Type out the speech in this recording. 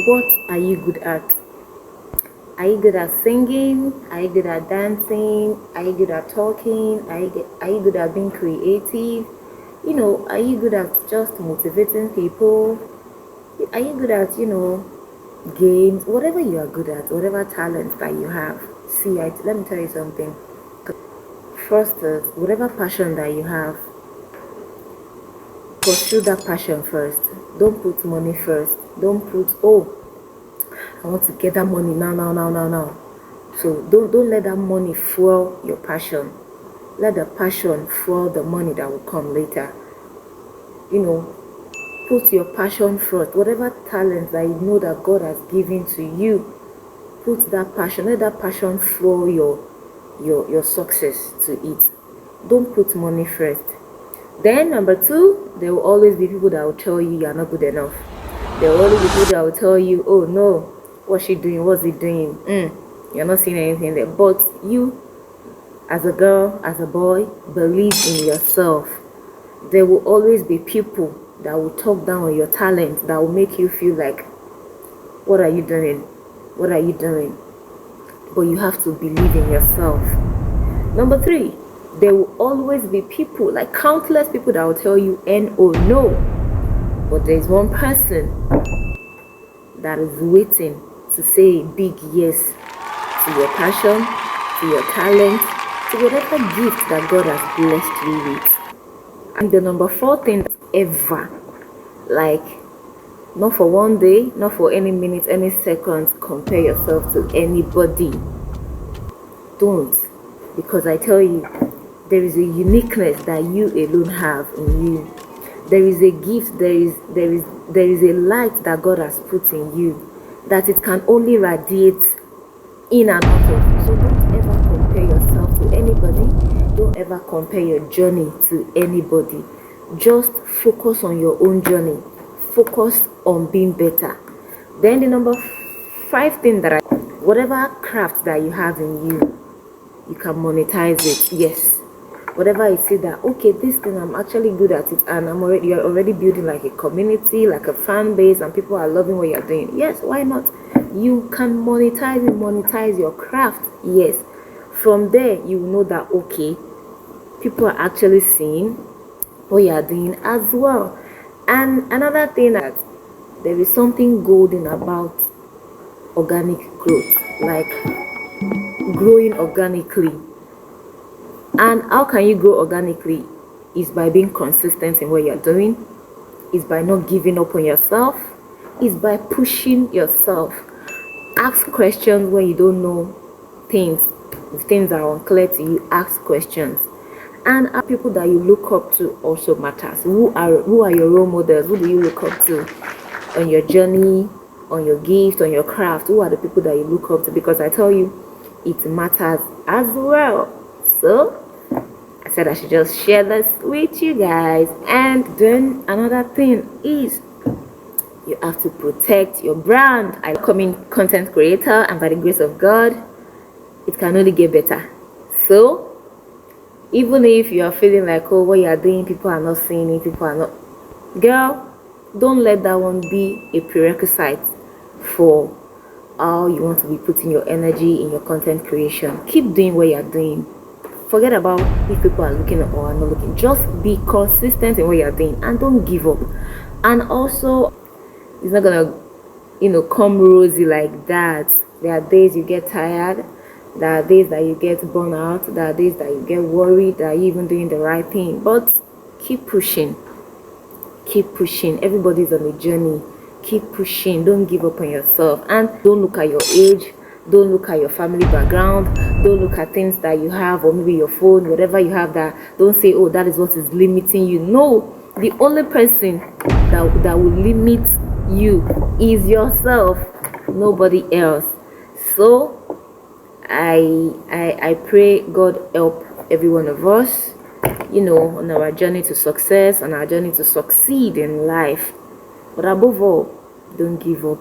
What are you good at? Are you good at singing? Are you good at dancing? Are you good at talking? Are you good at being creative? Are you good at just motivating people? Are you good at, games? Whatever you are good at, whatever talent that you have. See, let me tell you something. First is, whatever passion that you have, pursue that passion first. Don't put money first. Don't put, oh, I want to get that money now. So don't let that money fuel your passion. Let the passion fuel the money that will come later. Put your passion first. Whatever talent that you know that God has given to you, put that passion. Let that passion fuel your success to it. Don't put money first. Then number two, there will always be people that will tell you are not good enough. There will always be people that will tell you, oh no, what's she doing? What's he doing? You're not seeing anything there. But you, as a girl, as a boy, believe in yourself. There will always be people that will talk down on your talent, that will make you feel like, what are you doing? What are you doing? But you have to believe in yourself. Number three, there will always be people, like countless people, that will tell you no. But there's one person that is waiting to say a big yes to your passion, to your talent, to whatever gift that God has blessed you with. And the number four thing ever, like, not for one day, not for any minute, any second, compare yourself to anybody. Don't. Because I tell you, there is a uniqueness that you alone have in you. There is a gift, there is a light that God has put in you, that it can only radiate in and out of you. So don't ever compare yourself to anybody. Don't ever compare your journey to anybody. Just focus on your own journey. Focus on being better. Then the number five thing whatever craft that you have in you, you can monetize it. Yes. Whatever you see that, okay, this thing, I'm actually good at it, and you're already building like a community, like a fan base, and people are loving what you're doing. Yes, why not? You can monetize your craft. Yes. From there, you know that, okay, people are actually seeing what you are doing as well. And another thing, that there is something golden about organic growth, like growing organically. And how can you grow organically? Is by being consistent in what you're doing, is by not giving up on yourself, is by pushing yourself. Ask questions when you don't know things. If things are unclear to you, ask questions. And people that you look up to also matters. Who are your role models? Who do you look up to on your journey, on your gift, on your craft? Who are the people that you look up to? Because I tell you, it matters as well. So I said I should just share this with you guys. And then another thing is, you have to protect your brand. I'm a coming content creator, and by the grace of God, it can only get better. So even if you are feeling like, oh, what you are doing, people are not seeing it, people are not, girl, don't let that one be a prerequisite for how you want to be putting your energy in your content creation. Keep doing what you are doing. Forget about if people are looking or are not looking. Just be consistent in what you are doing, and don't give up. And also, it's not gonna come rosy like that. There are days you get tired, there are days that you get burnt out, there are days that you get worried that you're even doing the right thing. But keep pushing. Everybody's on a journey. Keep pushing. Don't give up on yourself. And don't look at your age, don't look at your family background, don't look at things that you have, or maybe your phone, whatever you have, that don't say, oh, that is what is limiting you. No, the only person that will limit you is yourself, nobody else. So I pray God help every one of us, on our journey to success, on our journey to succeed in life. But above all, don't give up.